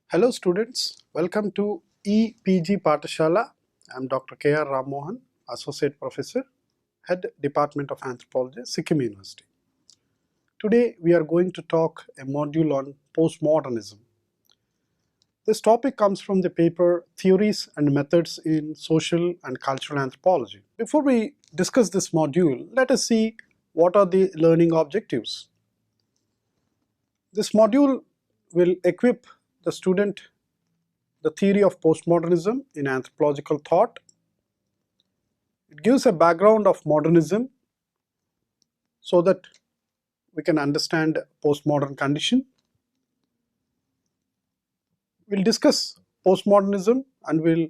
Hello students, welcome to EPG Patashala. I am Dr. K.R. Rammohan, Associate Professor, Head Department of Anthropology, Sikkim University. Today we are going to talk a module on postmodernism. This topic comes from the paper Theories and Methods in Social and Cultural Anthropology. Before we discuss this module, let us see what are the learning objectives. This module will equip the student the theory of postmodernism in anthropological thought. It gives a background of modernism so that we can understand postmodern condition. We'll discuss postmodernism and we'll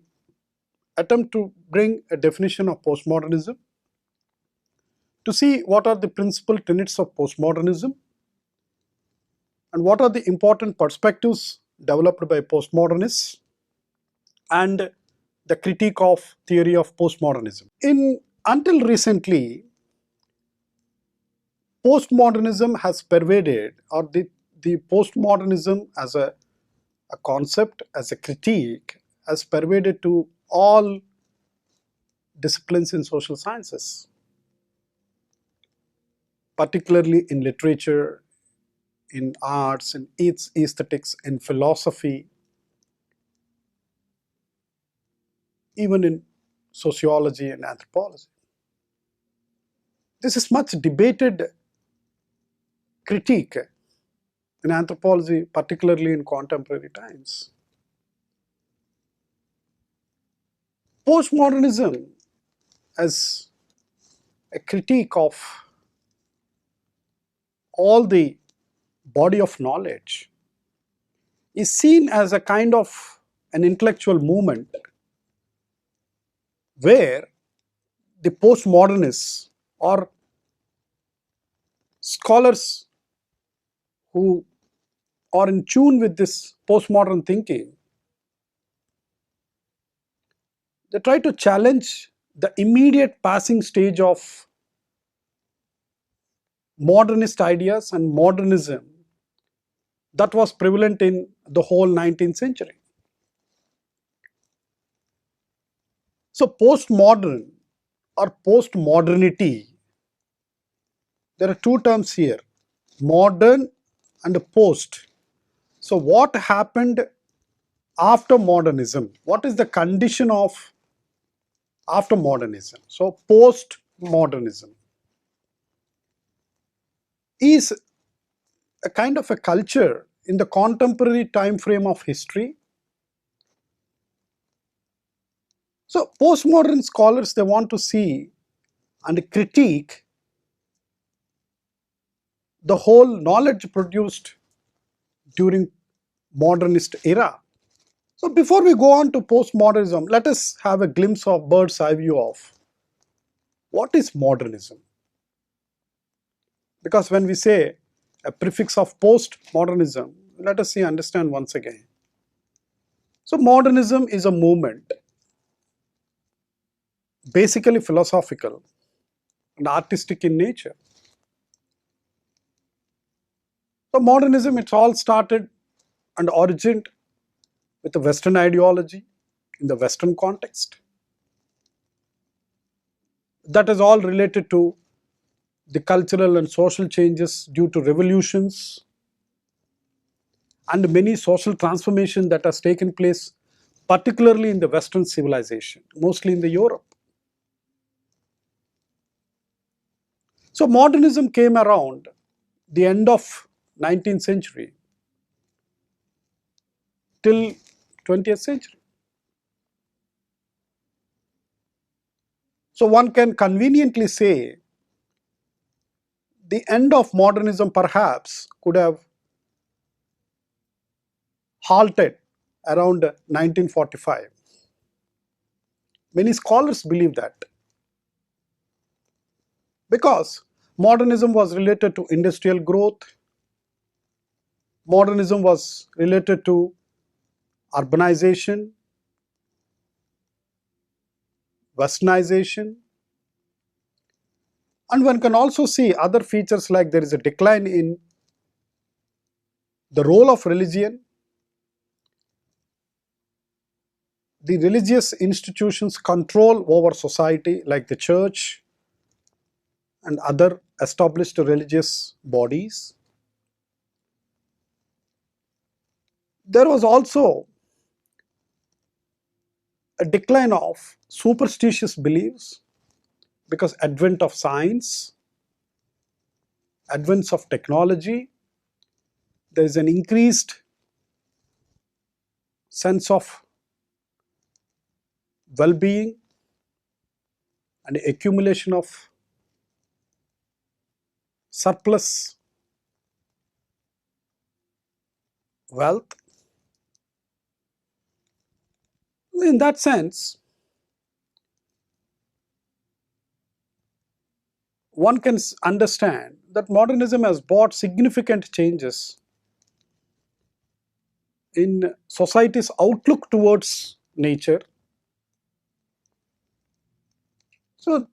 attempt to bring a definition of postmodernism, to see what are the principal tenets of postmodernism and what are the important perspectives developed by postmodernists and the critique of theory of postmodernism. Until recently, postmodernism has pervaded, or the postmodernism as a concept, as a critique, has pervaded to all disciplines in social sciences, particularly in literature, in arts, in its aesthetics, in philosophy, even in sociology and anthropology. This is much debated critique in anthropology, particularly in contemporary times. Postmodernism as a critique of all the body of knowledge is seen as a kind of an intellectual movement where the postmodernists or scholars who are in tune with this postmodern thinking, they try to challenge the immediate passing stage of modernist ideas and modernism that was prevalent in the whole 19th century. So postmodern or postmodernity, there are two terms here, modern and post. So what happened after modernism? What is the condition of after modernism? So postmodernism is a kind of a culture in the contemporary time frame of history. So postmodern scholars, they want to see and critique the whole knowledge produced during modernist era. So before we go on to postmodernism, let us have a glimpse of bird's eye view of what is modernism. Because when we say a prefix of postmodernism, let us understand once again. So modernism is a movement, basically philosophical and artistic in nature. So modernism, it's all started and originated with the Western ideology in the Western context. That is all related to the cultural and social changes due to revolutions and many social transformations that has taken place, particularly in the Western civilization, mostly in the Europe. So modernism came around the end of 19th century till 20th century. So one can conveniently say the end of modernism perhaps could have halted around 1945. Many scholars believe that, because modernism was related to industrial growth, modernism was related to urbanization, westernization, and one can also see other features like there is a decline in the role of religion, the religious institutions control over society, like the church and other established religious bodies. There was also a decline of superstitious beliefs because advent of science, advance of technology, there is an increased sense of well-being and accumulation of surplus wealth. In that sense, one can understand that modernism has brought significant changes in society's outlook towards nature. So,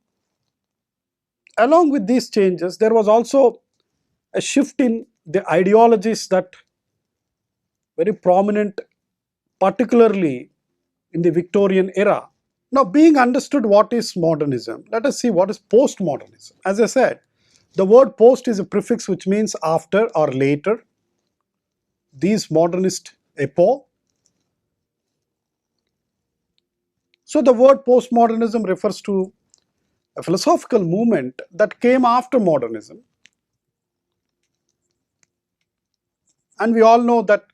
along with these changes, there was also a shift in the ideologies that very prominent, particularly in the Victorian era. Now, being understood what is modernism, let us see what is postmodernism. As I said, the word post is a prefix which means after or later these modernist epoch. So the word postmodernism refers to a philosophical movement that came after modernism. And we all know that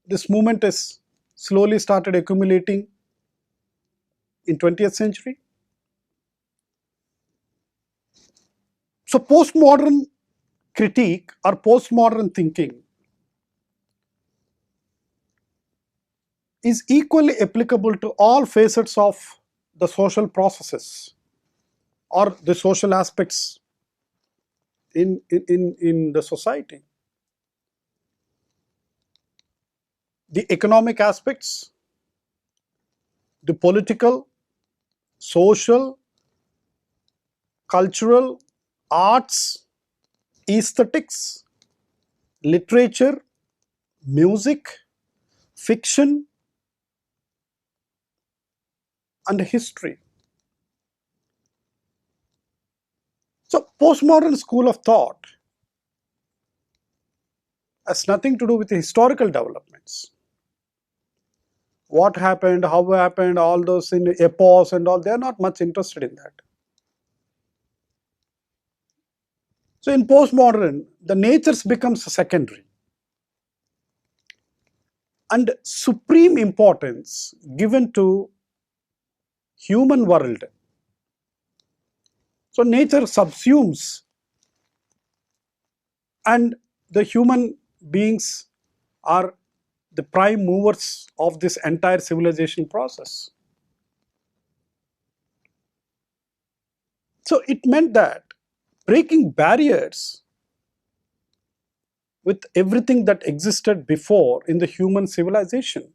this movement is slowly started accumulating in 20th century. So postmodern critique or postmodern thinking is equally applicable to all facets of the social processes or the social aspects in the society. The economic aspects, the political, social, cultural, arts, aesthetics, literature, music, fiction, and history. So, postmodern school of thought has nothing to do with the historical developments. What happened, how happened, all those in epochs and all, they are not much interested in that. So, in postmodern, the natures becomes secondary and supreme importance given to human world. So, nature subsumes and the human beings are the prime movers of this entire civilization process. So it meant that breaking barriers with everything that existed before in the human civilization.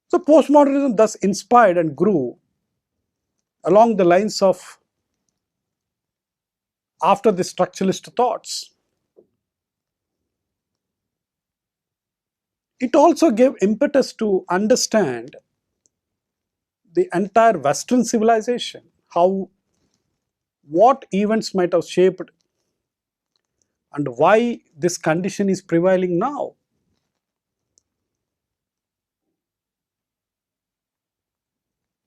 So postmodernism thus inspired and grew along the lines of after the structuralist thoughts. It also gave impetus to understand the entire Western civilization, how what events might have shaped and why this condition is prevailing now.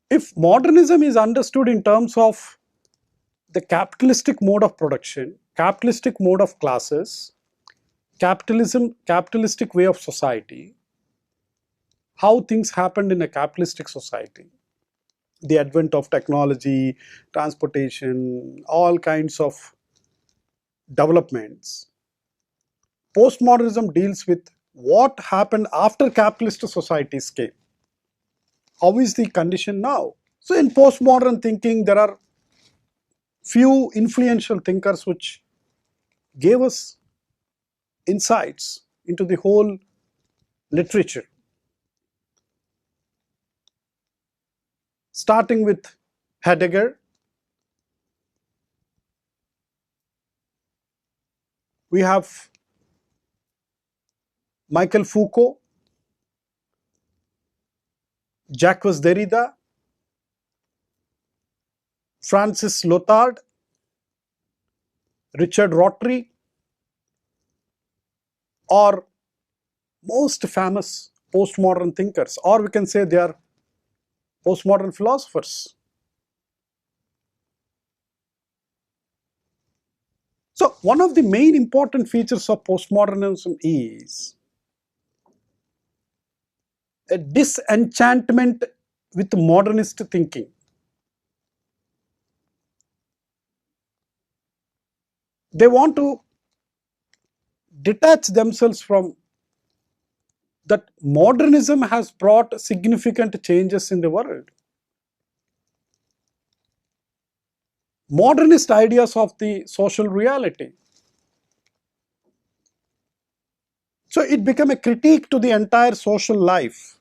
If modernism is understood in terms of the capitalistic mode of production, capitalistic mode of classes, capitalistic way of society, how things happened in a capitalistic society, the advent of technology, transportation, all kinds of developments. Postmodernism deals with what happened after capitalist societies came. How is the condition now? So in postmodern thinking, there are few influential thinkers which gave us insights into the whole literature. Starting with Heidegger, we have Michael Foucault, Jacques Derrida, Francis Lyotard, Richard Rorty, or most famous postmodern thinkers, or we can say they are postmodern philosophers. So one of the main important features of postmodernism is a disenchantment with modernist thinking. They want to detach themselves from that modernism has brought significant changes in the world. Modernist ideas of the social reality. So it became a critique to the entire social life.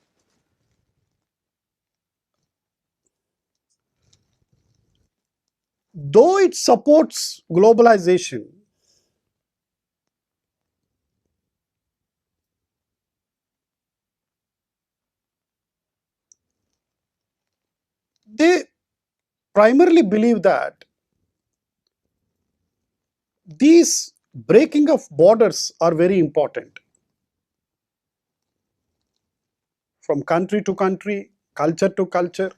Though it supports globalization, they primarily believe that these breaking of borders are very important. From country to country, culture to culture.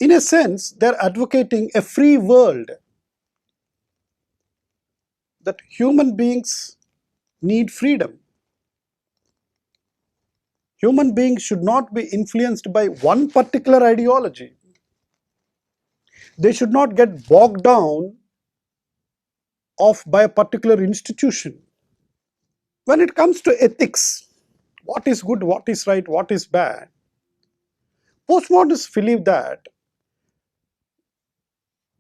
In a sense, they're advocating a free world, that human beings need freedom. Human beings should not be influenced by one particular ideology. They should not get bogged down by a particular institution. When it comes to ethics, what is good, what is right, what is bad, postmodernists believe that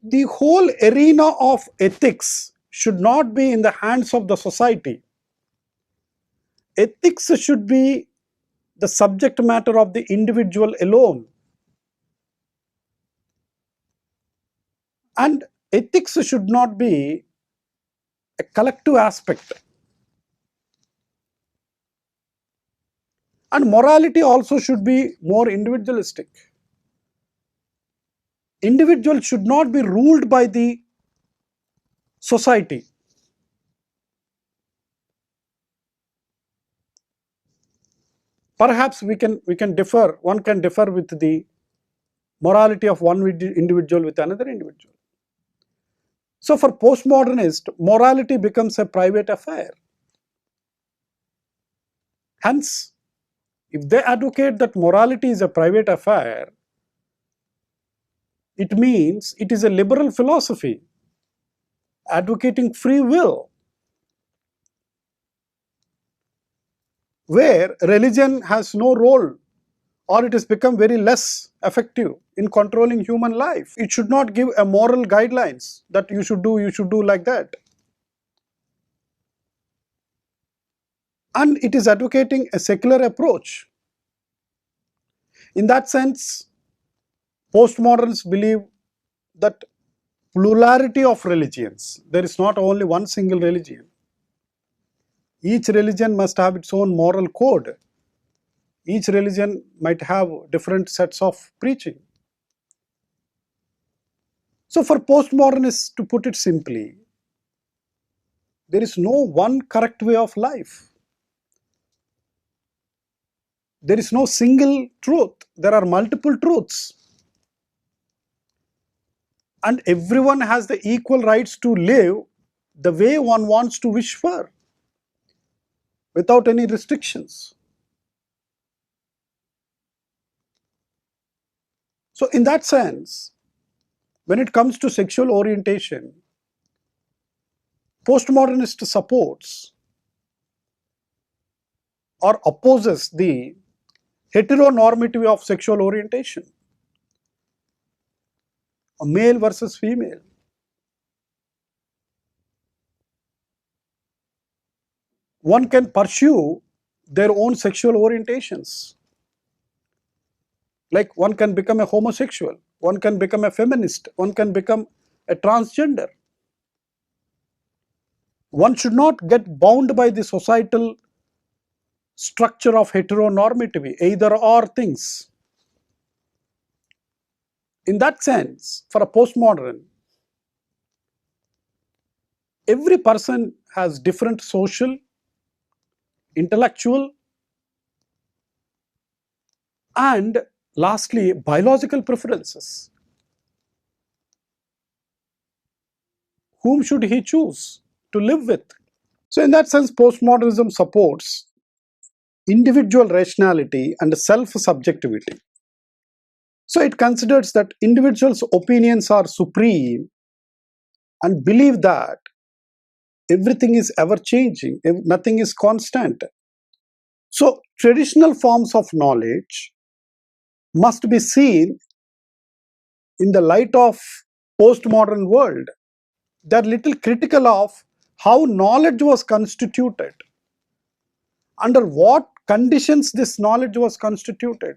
the whole arena of ethics should not be in the hands of the society. Ethics should be the subject matter of the individual alone. And ethics should not be a collective aspect. And morality also should be more individualistic. Individuals should not be ruled by the society. Perhaps we can differ, one can differ with the morality of one individual with another individual. So for postmodernists, morality becomes a private affair. Hence, if they advocate that morality is a private affair, it means it is a liberal philosophy advocating free will, where religion has no role, or it has become very less effective in controlling human life. It should not give a moral guidelines that you should do like that. And it is advocating a secular approach. In that sense, postmoderns believe that plurality of religions, there is not only one single religion. Each religion must have its own moral code. Each religion might have different sets of preaching. So for postmodernists, to put it simply, there is no one correct way of life. There is no single truth. There are multiple truths. And everyone has the equal rights to live the way one wants to wish for, without any restrictions. So in that sense, when it comes to sexual orientation, postmodernist supports or opposes the heteronormativity of sexual orientation, a male versus female. One can pursue their own sexual orientations. Like one can become a homosexual, one can become a feminist, one can become a transgender. One should not get bound by the societal structure of heteronormativity, either or things. In that sense, for a postmodern, every person has different social, intellectual, and lastly, biological preferences. Whom should he choose to live with? So, in that sense, postmodernism supports individual rationality and self subjectivity. So, it considers that individuals' opinions are supreme and believe that everything is ever changing, nothing is constant. So, traditional forms of knowledge must be seen in the light of postmodern world. They are little critical of how knowledge was constituted, under what conditions this knowledge was constituted,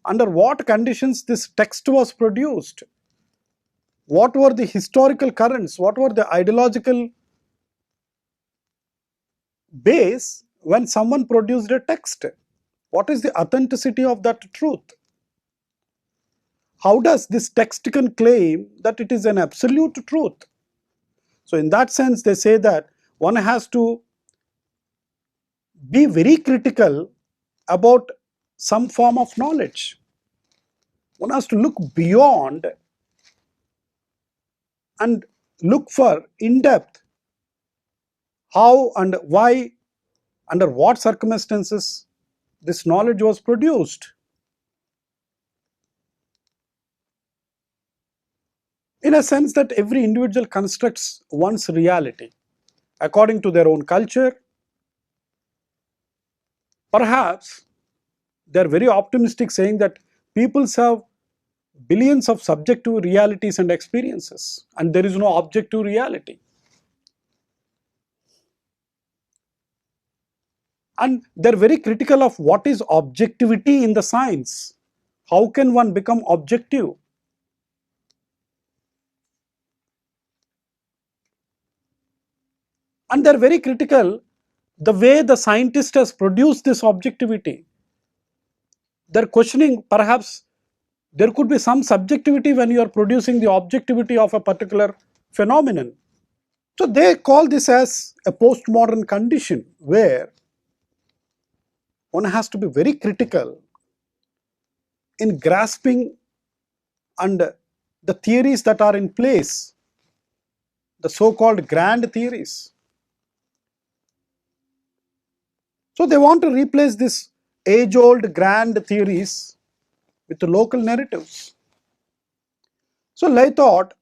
under what conditions this text was produced, what were the historical currents, what were the ideological base when someone produced a text, what is the authenticity of that truth, how does this text can claim that it is an absolute truth. So in that sense they say that one has to be very critical about some form of knowledge. One has to look beyond and look for in depth how and why, under what circumstances this knowledge was produced. In a sense that every individual constructs one's reality according to their own culture. Perhaps they are very optimistic, saying that people have billions of subjective realities and experiences, and there is no objective reality. And they are very critical of what is objectivity in the science. How can one become objective? And they are very critical the way the scientist has produced this objectivity. They are questioning perhaps there could be some subjectivity when you are producing the objectivity of a particular phenomenon. So they call this as a postmodern condition where one has to be very critical in grasping and the theories that are in place, the so-called grand theories. So they want to replace this age-old grand theories with the local narratives. So Lay thought,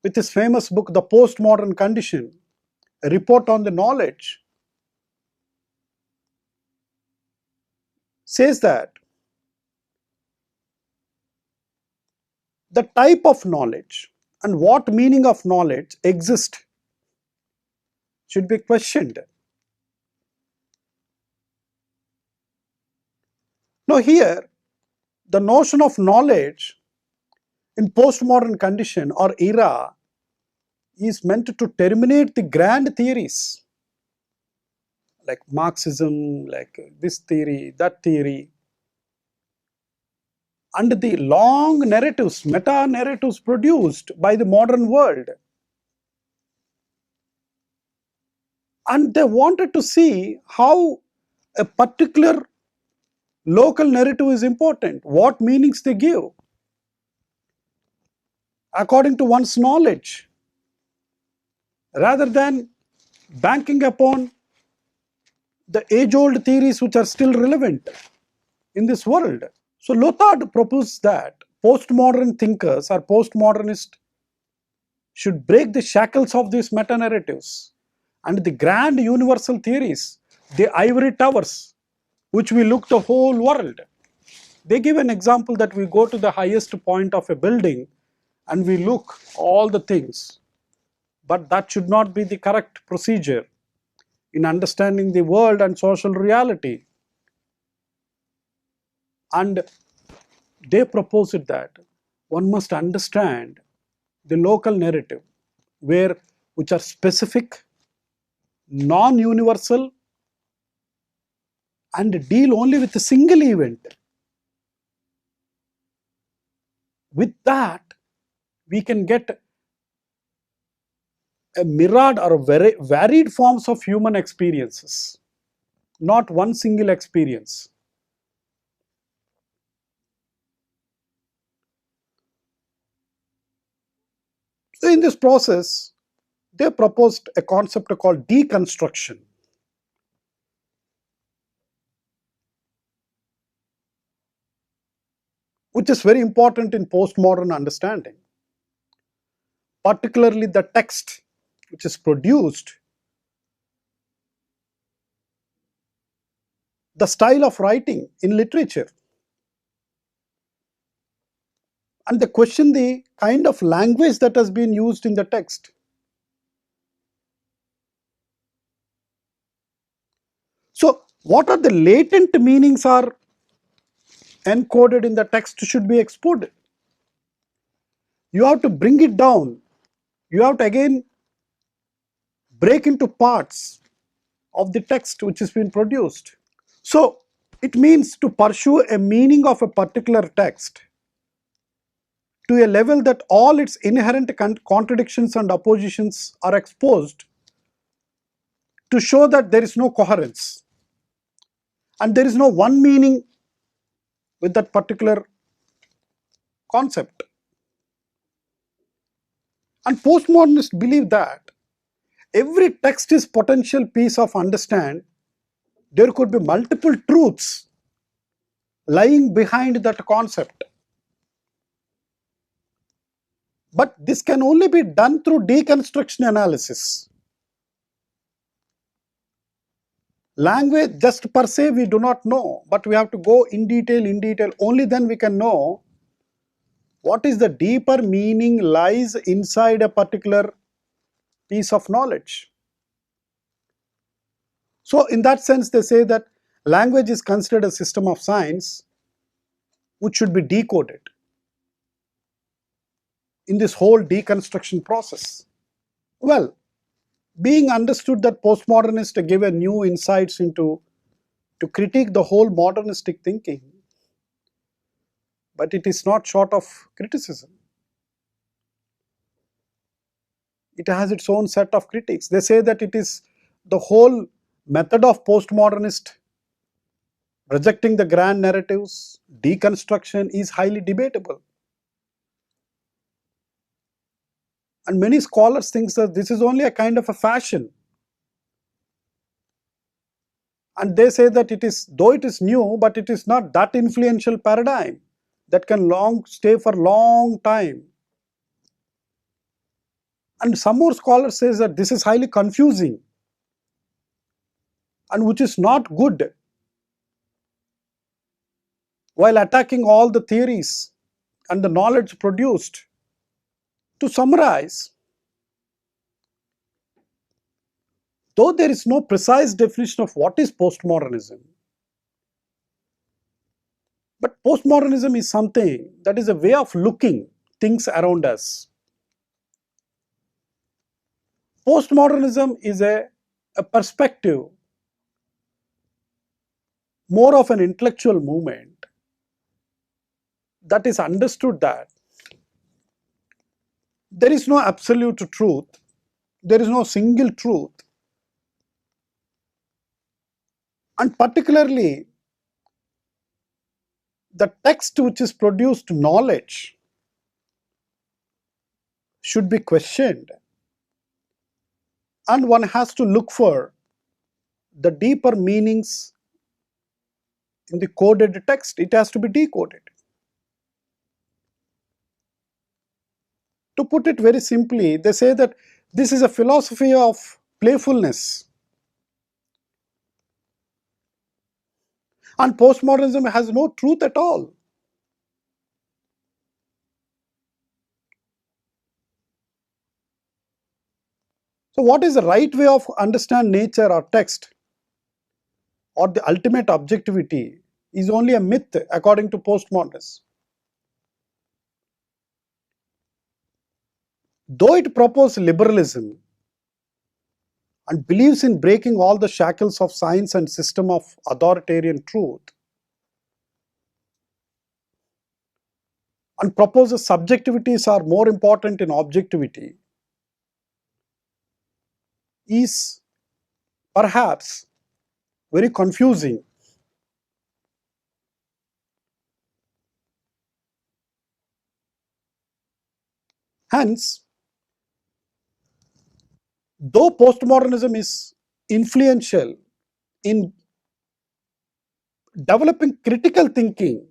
with his famous book, The Postmodern Condition, a report on the knowledge, says that the type of knowledge and what meaning of knowledge exist should be questioned. Now here, the notion of knowledge in postmodern condition or era is meant to terminate the grand theories like Marxism, like this theory, that theory, and the long narratives, meta narratives produced by the modern world. And they wanted to see how a particular local narrative is important, what meanings they give according to one's knowledge, rather than banking upon the age-old theories which are still relevant in this world. So Lothard proposed that postmodern thinkers or postmodernists should break the shackles of these meta-narratives and the grand universal theories, the ivory towers, which we look the whole world. They give an example that we go to the highest point of a building and we look all the things. But that should not be the correct procedure in understanding the world and social reality. And they proposed that one must understand the local narrative, where which are specific, non-universal, and deal only with a single event. With that, we can get a myriad or very varied forms of human experiences, not one single experience. So in this process, they proposed a concept called deconstruction, which is very important in postmodern understanding, particularly the text which is produced, the style of writing in literature, and they question the kind of language that has been used in the text. So what are the latent meanings are encoded in the text should be exported. You have to bring it down. You have to again break into parts of the text which has been produced. So it means to pursue a meaning of a particular text to a level that all its inherent contradictions and oppositions are exposed, to show that there is no coherence and there is no one meaning with that particular concept. And postmodernists believe that every text is potential piece of understand. There could be multiple truths lying behind that concept. But this can only be done through deconstruction analysis. Language just per se we do not know, but we have to go in detail. Only then we can know what is the deeper meaning lies inside a particular piece of knowledge. So in that sense, they say that language is considered a system of science which should be decoded in this whole deconstruction process. Well, being understood that postmodernists give a new insights into to critique the whole modernistic thinking, but it is not short of criticism. It has its own set of critics. They say that it is the whole method of postmodernist rejecting the grand narratives, deconstruction is highly debatable. And many scholars think that this is only a kind of a fashion. And they say that it is, though it is new, but it is not that influential paradigm that can stay for long time. And some more scholars say that this is highly confusing and which is not good, while attacking all the theories and the knowledge produced. To summarize, though there is no precise definition of what is postmodernism, but postmodernism is something that is a way of looking things around us. Postmodernism is a perspective, more of an intellectual movement that is understood that there is no absolute truth, there is no single truth, and particularly the text which is produced knowledge should be questioned, and one has to look for the deeper meanings in the coded text. It has to be decoded. To put it very simply, they say that this is a philosophy of playfulness, and postmodernism has no truth at all. So what is the right way of understand nature or text, or the ultimate objectivity, is only a myth according to postmodernists. Though it proposed liberalism, and believes in breaking all the shackles of science and system of authoritarian truth, and proposes subjectivities are more important in objectivity, is perhaps very confusing. Hence, though postmodernism is influential in developing critical thinking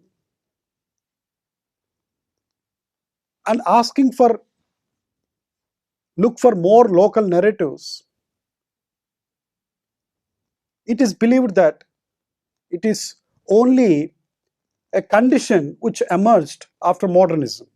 and asking for look for more local narratives, it is believed that it is only a condition which emerged after modernism.